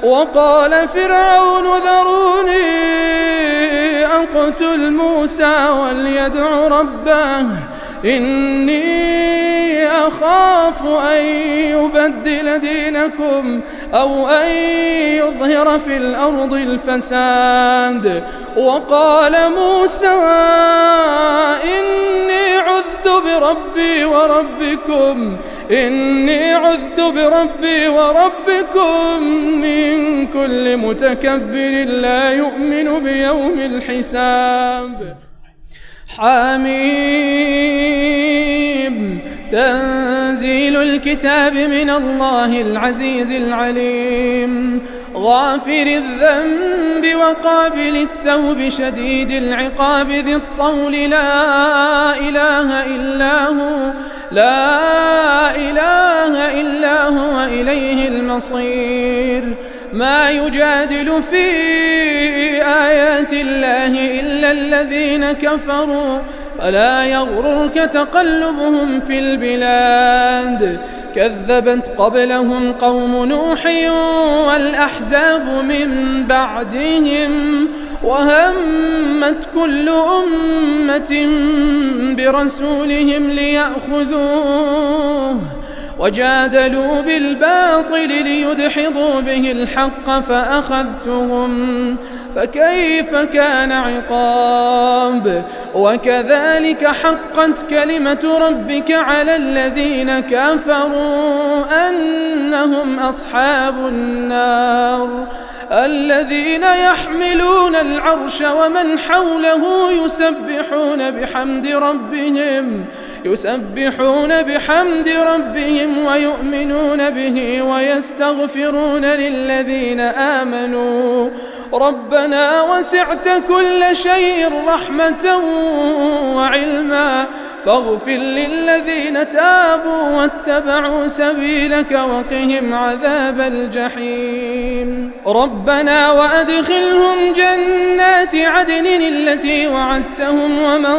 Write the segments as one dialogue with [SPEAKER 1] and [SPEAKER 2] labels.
[SPEAKER 1] وقال فرعون ذروني أقتل موسى وليدع ربه إني أخاف أن يبدل دينكم أو أن يظهر في الأرض الفساد. وقال موسى إني عذت بربي وربكم من كل متكبر لا يؤمن بيوم الحساب. حميم تنزيل الكتاب من الله العزيز العليم غافر الذنب وقابل التوب شديد العقاب ذي الطول لا إله إلا هو إليه المصير. ما يجادل في آيات الله إلا الذين كفروا فلا يغررك تقلبهم في البلاد. كذبت قبلهم قوم نوح والأحزاب من بعدهم وهمت كل أمة برسولهم ليأخذوه وجادلوا بالباطل ليدحضوا به الحق فأخذتهم فكيف كان عقاب. وكذلك حقت كلمة ربك على الذين كفروا أنهم أصحاب النار الذين يحملون العرش ومن حوله يسبحون بحمد ربهم ويؤمنون به ويستغفرون للذين آمنوا ربنا وسعت كل شيء رحمة وعلما فاغفر للذين تابوا واتبعوا سبيلك وقهم عذاب الجحيم. ربنا وأدخلهم جنات عدن التي وعدتهم ومن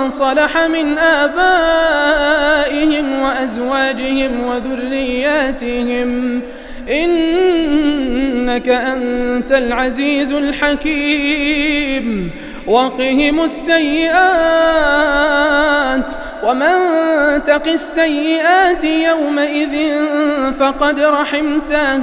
[SPEAKER 1] صلح من آبائهم وأزواجهم وذرياتهم إنك أنت العزيز الحكيم. وقهم السيئات ومن تق السيئات يومئذ فقد رحمته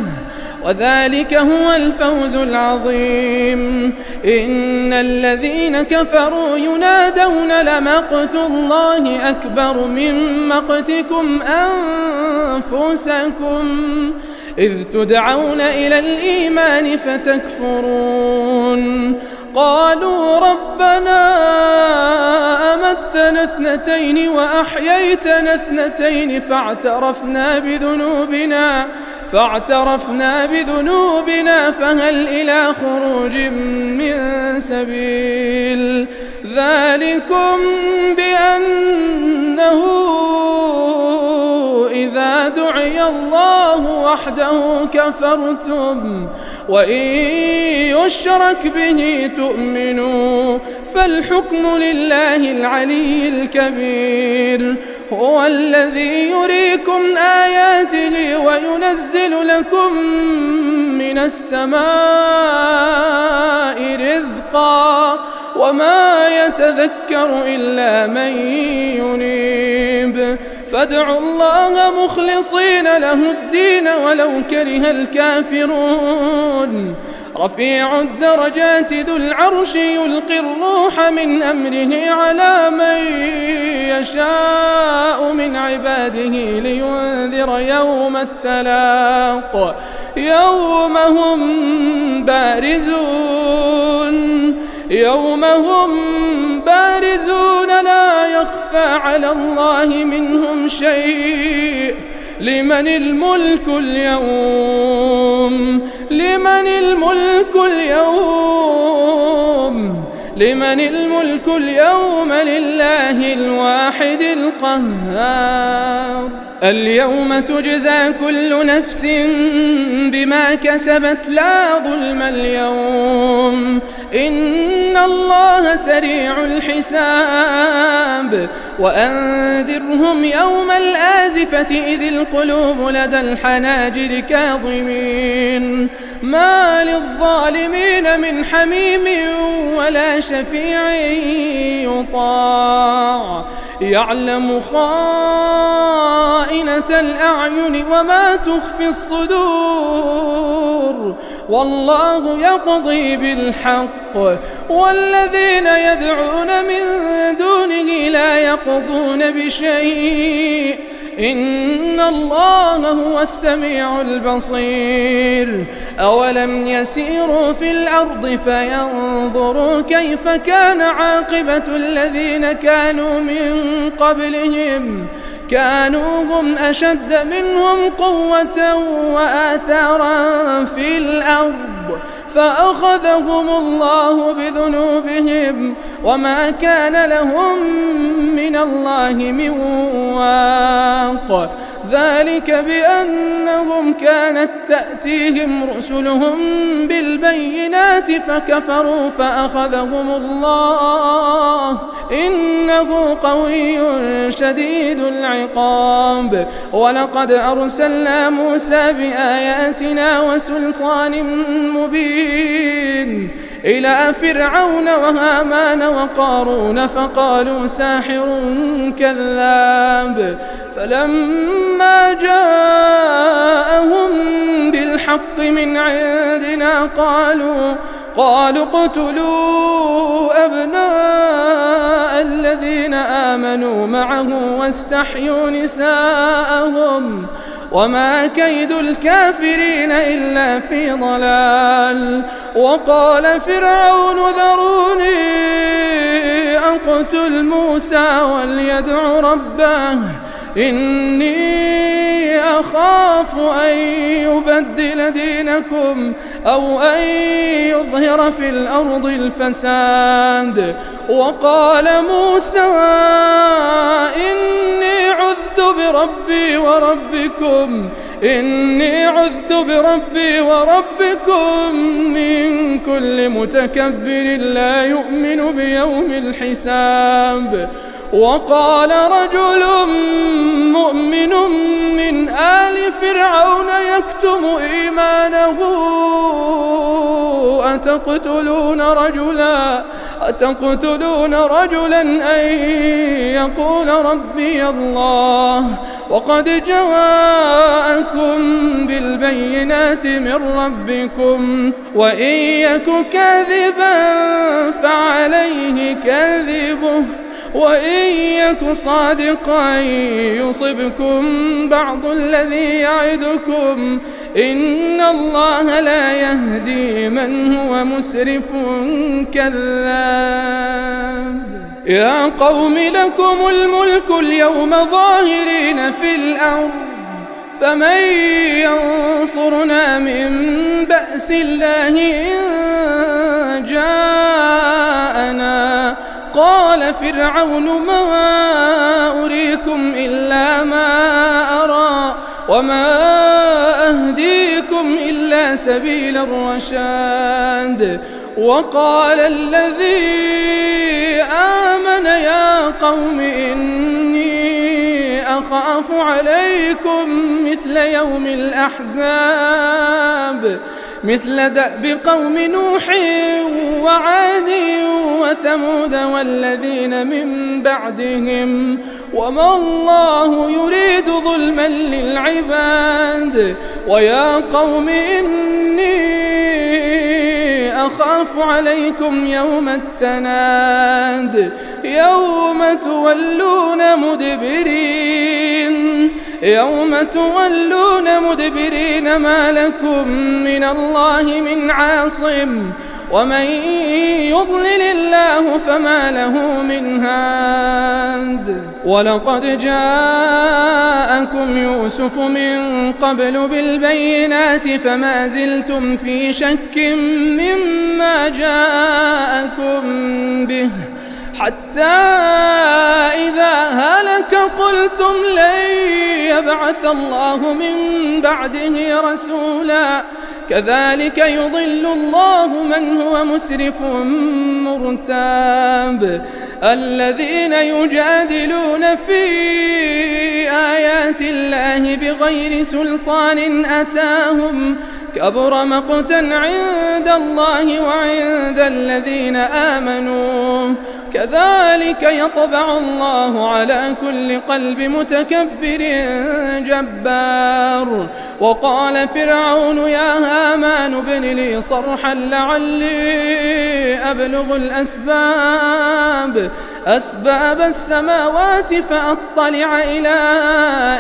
[SPEAKER 1] وذلك هو الفوز العظيم. إن الذين كفروا ينادون لمقت الله أكبر من مقتكم أنفسكم إذ تدعون إلى الإيمان فتكفرون. قالوا ربنا أمتنا اثنتين وأحييتنا اثنتين فاعترفنا بذنوبنا فهل إلى خروج من سبيل. ذلكم بأنه إذا دعي الله وحده كفرتم وإن يشرك به تؤمنوا فالحكم لله العلي الكبير. هو الذي يريكم آياته وينزل لكم من السماء رزقا وما يتذكر إلا من ينيب. فادعوا الله مخلصين له الدين ولو كره الكافرون. رفيع الدرجات ذو العرش يلقي الروح من أمره على من يشاء من عباده لينذر يوم التلاق يوم هم بارزون لا يخفى على الله منهم شيء. لمن الملك اليوم لله الواحد القهار. اليوم تجزى كل نفس بما كسبت لا ظلم اليوم إن الله سريع الحساب. وأنذرهم يوم الآزفة إذ القلوب لدى الحناجر كاظمين ما للظالمين من حميم ولا شفيع يطاع يعلم خائنة الأعين وما تخفي الصدور والله يقضي بالحق والذين يدعون من دونه لا يقضون بشيء إن الله هو السميع البصير أولم يسيروا في الأرض فينظروا كيف كان عاقبة الذين كانوا من قبلهم كانوا هم أشد منهم قوة وآثارا في الأرض فأخذهم الله بذنوبهم وما كان لهم من الله من واق ذلك بأنهم كانت تأتيهم رسلهم بالبينات فكفروا فأخذهم الله إنه قوي شديد العقاب ولقد أرسلنا موسى بآياتنا وسلطان مبين إلى فرعون وهامان وقارون فقالوا ساحر كذاب فلما جاءهم بالحق من عندنا قالوا اقتلوا أبناء الذين آمنوا معه واستحيوا نساءهم وما كيد الكافرين إلا في ضلال وقال فرعون ذروني أقتل موسى وليدع ربه إني أخاف أن يبدل دينكم أو أن يظهر في الأرض الفساد وقال موسى إني عذت بربي وربكم من كل متكبر لا يؤمن بيوم الحساب وقال رجل مؤمن من آل فرعون يكتم إيمانه أتقتلون رجلا أن يقول ربي الله وقد جاءكم بالبينات من ربكم وإن يك كاذبا فعليه كاذبه وإن يك صادقا يصبكم بعض الذي يعدكم إن الله لا يهدي من هو مسرف كذاب يا قوم لكم الملك اليوم ظاهرين في الأرض فمن ينصرنا من بأس الله إن جاءنا قال فرعون ما أريكم إلا ما أرى وما أهديكم إلا سبيل الرشاد وقال الذي آمن يا قوم إني أخاف عليكم مثل يوم الأحزاب مثل دأب قوم نوح وعاد وثمود والذين من بعدهم وما الله يريد ظلما للعباد ويا قوم إني أخاف عليكم يوم التناد يوم تولون مدبرين ما لكم من الله من عاصم ومن يضلل الله فما له من هاد ولقد جاءكم يوسف من قبل بالبينات فما زلتم في شك مما جاءكم به حتى إذا هلك قلتم لن يبعث الله من بعده رسولا كذلك يضل الله من هو مسرف مرتاب الذين يجادلون في آيات الله بغير سلطان أتاهم كبر مقتا عند الله وعند الذين آمنوا كذلك يطبع الله على كل قلب متكبر جبار. وقال فرعون يا هامان ابن لي صرحا لعلي أبلغ أسباب السماوات فأطلع إلى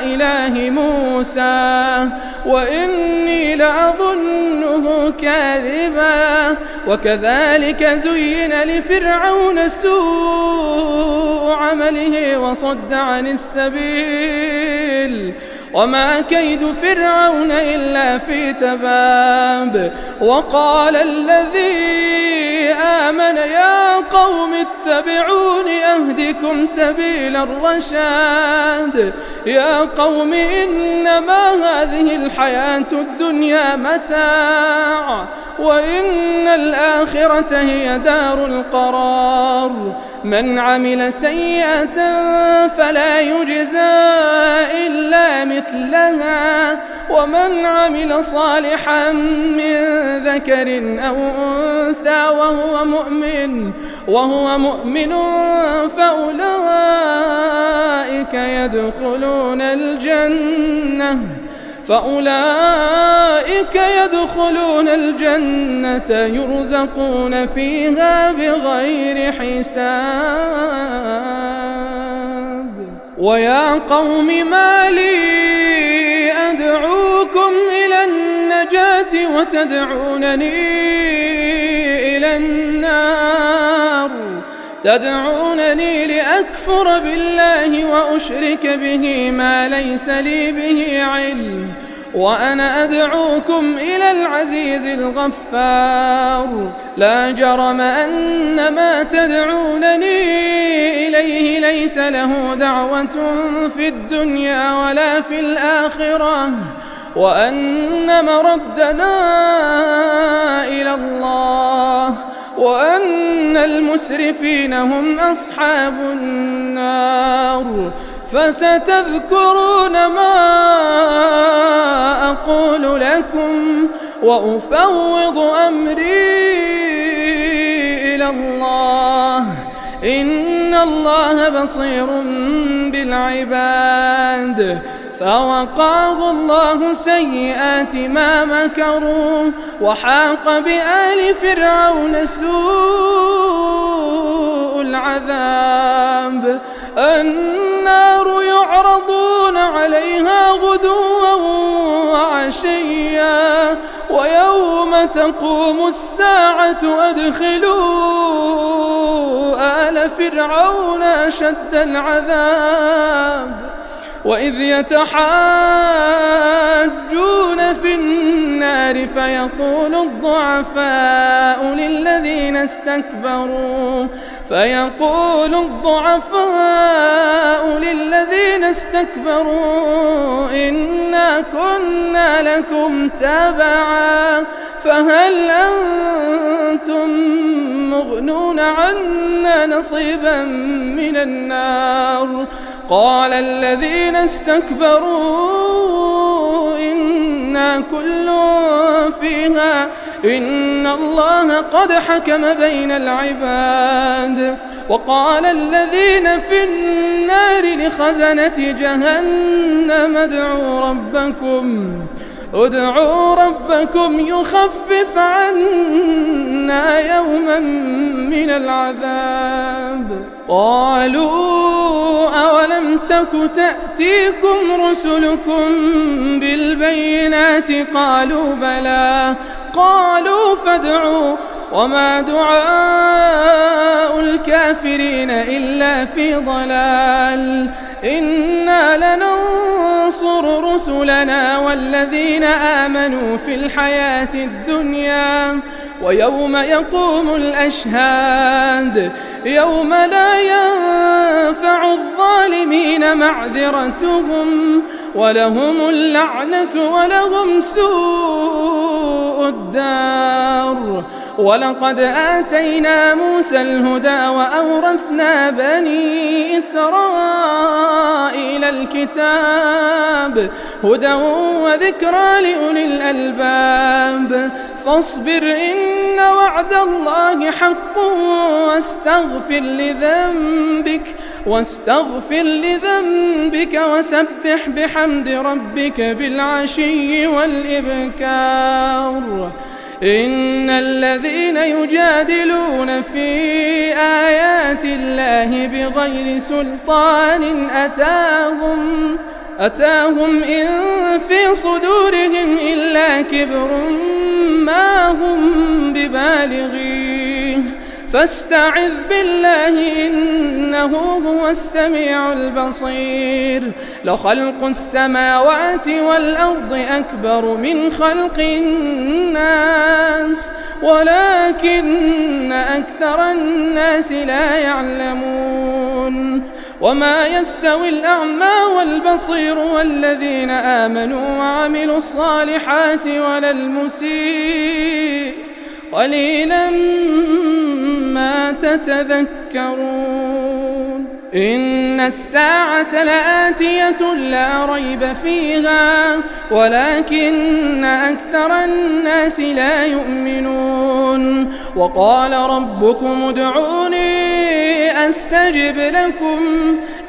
[SPEAKER 1] إله موسى وإني لأظنه كاذبا. وكذلك زين لفرعون سوء عمله وصد عن السبيل وما كيد فرعون إلا في تباب. وقال الذي آمن يا قوم اتبعون أهدكم سبيل الرشاد. يا قوم إنما هذه الحياة الدنيا متاع وإن الآخرة هي دار القرار. من عمل سيئة فلا يجزى إلا مثلها ومن عمل صالحا من ذكر أو أنثى وهو مؤمن فأولئك يدخلون الجنة يرزقون فيها بغير حساب. ويا قوم ما لي أدعوكم إلى النجاة وتدعونني إلى النار. تدعونني لأكفر بالله وأشرك به ما ليس لي به علم وأنا أدعوكم إلى العزيز الغفار. لا جرم أن ما تدعونني إليه ليس له دعوة في الدنيا ولا في الآخرة وأن مردنا إلى الله وأن المسرفين هم أصحاب النار. فستذكرون ما أقول لكم وأفوض أمري إلى الله إن الله بصير بالعباد. فوقاه الله سيئات ما مكروا وحاق بآل فرعون سوء العذاب. النار يعرضون عليها غدوا وعشيا ويوم تقوم الساعة أدخلوا آل فرعون أشد العذاب. وإذ يتحاجون في النار فيقول الضعفاء للذين استكبروا إنا كنا لكم تبعا فهل أنتم مغنون عنا نصيبا من النار. قال الذين استكبروا إنا كل فيها إن الله قد حكم بين العباد. وقال الذين في النار لخزنة جهنم ادعوا ربكم يخفف عنا يوما من العذاب. قالوا أولم تك تأتيكم رسلكم بالبينات قالوا بلى قالوا فادعوا وما دعاء الكافرين إلا في ضلال. إنا لننصر رسلنا والذين آمنوا في الحياة الدنيا ويوم يقوم الأشهاد يوم لا ينفع الظالمين معذرتهم ولهم اللعنة ولهم سوء الدار. ولقد آتينا موسى الهدى وأورثنا بني إسرائيل الكتاب هدى وذكرى لأولي الألباب فاصبر إن وعد الله حق واستغفر لذنبك وسبح بحمد ربك بالعشي والإبكار إن الذين يجادلون في آيات الله بغير سلطان أتاهم إن في صدورهم إلا كبر ما هم ببالغيه فاستعذ بالله إنه هو السميع البصير لخلق السماوات والأرض أكبر من خلق الناس ولكن أكثر الناس لا يعلمون وما يستوي الأعمى والبصير والذين آمنوا وعملوا الصالحات ولا المسيء قليلا ما تتذكرون إن الساعة لآتية لا ريب فيها ولكن أكثر الناس لا يؤمنون وقال ربكم ادعوني أستجب لكم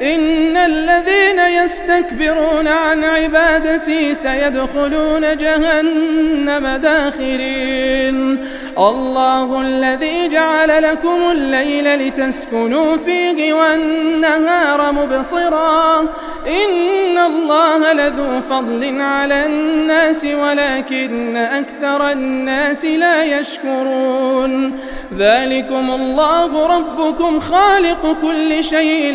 [SPEAKER 1] إن الذين يستكبرون عن عبادتي سيدخلون جهنم داخرين الله الذي جعل لكم الليل لتسكنوا فيه والنهار مبصرا إن الله لذو فضل على الناس ولكن أكثر الناس لا يشكرون ذلكم الله ربكم خالق كل شيء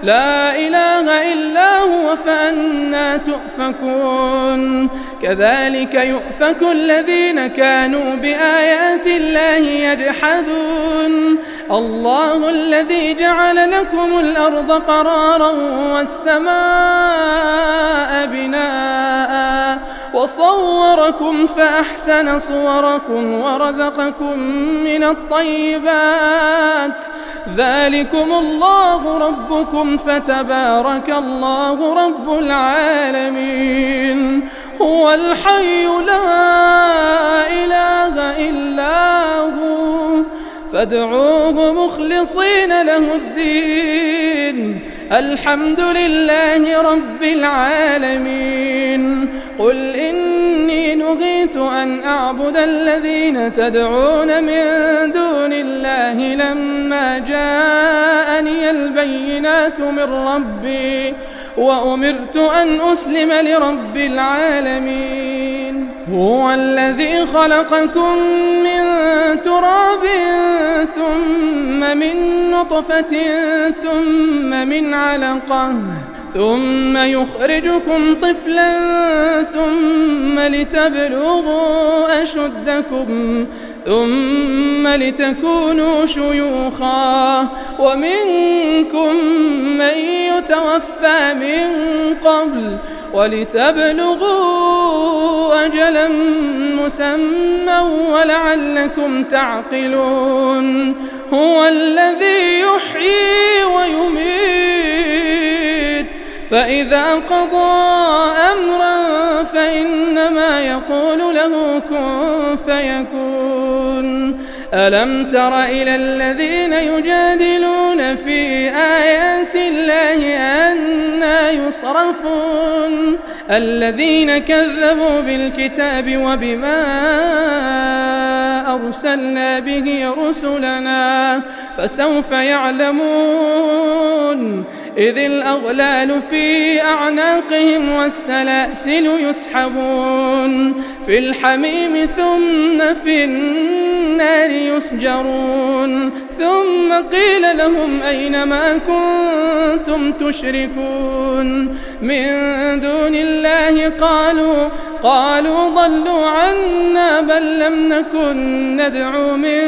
[SPEAKER 1] لا إله إلا هو فأنى تؤفكون كذلك يؤفك الذين كانوا بآيات الله يجحدون الله الذي جعل لكم الأرض قرارا والسماء بناء وصوركم فأحسن صوركم ورزقكم من الطيبات ذلكم الله ربكم فتبارك الله رب العالمين هو الحي لا إله إلا هو فادعوه مخلصين له الدين الحمد لله رب العالمين قل إني نهيت أن أعبد الذين تدعون من دون الله لما جاءني البينات من ربي وأمرت أن أسلم لرب العالمين هو الذي خلقكم من تراب ثم من نطفة ثم من علقة ثم يخرجكم طفلا ثم لتبلغوا أشدكم ثم لتكونوا شيوخا ومنكم من يتوفى من قبل ولتبلغوا أجلا مسمى ولعلكم تعقلون هو الذي يحيي ويميت فإذا قضى أمرا فإنما يقول له كن فيكون ألم تر إلى الذين يجادلون في آيات الله أنى يصرفون الذين كذبوا بالكتاب وبما أرسلنا به رسلنا فسوف يعلمون إذ الأغلال في أعناقهم والسلاسل يسحبون في الحميم ثم في النار يسجرون ثم قيل لهم أين ما كنتم تشركون من دون الله قالوا ضلوا عنا بل لم نكن ندعو من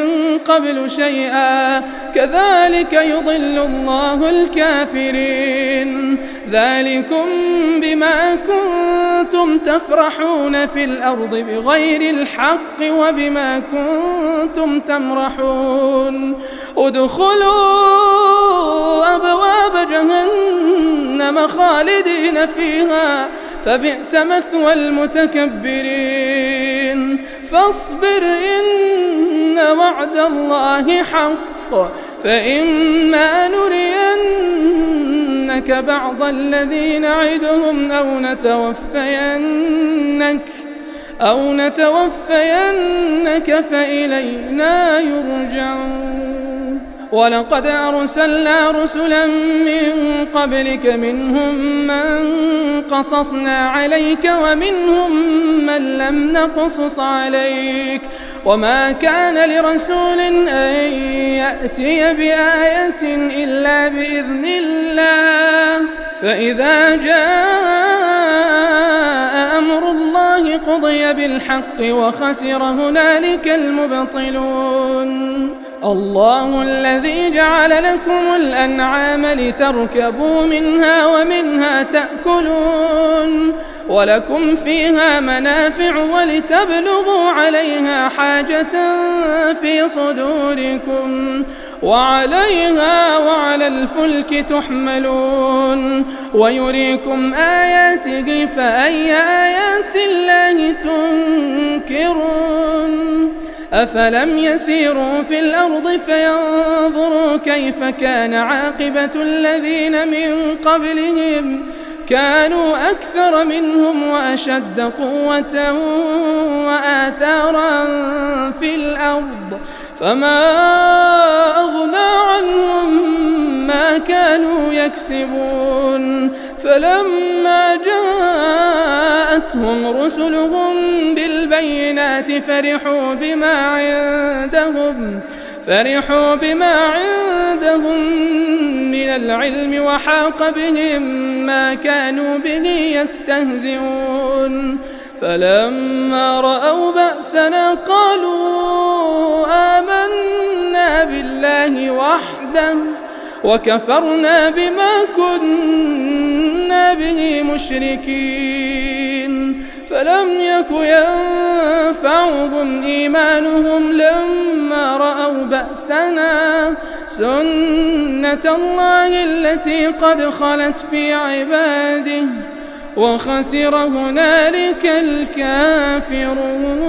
[SPEAKER 1] قبل شيئا كذلك يضل الله الكافرين ذلكم بما كنتم تفرحون في الأرض بغير الحق وبما كنتم تمرحون ادخلوا أبواب جهنم خالدين فيها فبئس مثوى المتكبرين فاصبر إن وعد الله حق فإما نرينك بعض الذي نعدهم أو نتوفينك فإلينا يرجعون ولقد أرسلنا رسلا من قبلك منهم من قصصنا عليك ومنهم من لم نقصص عليك وما كان لرسول أن يأتي بآية إلا بإذن الله فإذا جاء أمر الله قضي بالحق وخسر هنالك المبطلون الله الذي جعل لكم الأنعام لتركبوا منها ومنها تأكلون ولكم فيها منافع ولتبلغوا عليها حاجة في صدوركم وعليها وعلى الفلك تحملون ويريكم آياته فأي آيات الله تنكرون أفلم يسيروا في الأرض فينظروا كيف كان عاقبة الذين من قبلهم كانوا أكثر منهم وأشد قوة وآثارا في الأرض فما أغنى عنهم ما كانوا يكسبون فلما جاءتهم رسلهم بالبينات فرحوا بما عندهم من العلم وحاق بهم ما كانوا به يستهزئون فلما رأوا بأسنا قالوا آمنا بالله وحده وكفرنا بما كنا به مشركين فلم يك ينفعهم إيمانهم لما رأوا بأسنا سنة الله التي قد خلت في عباده وخسر هنالك الكافرون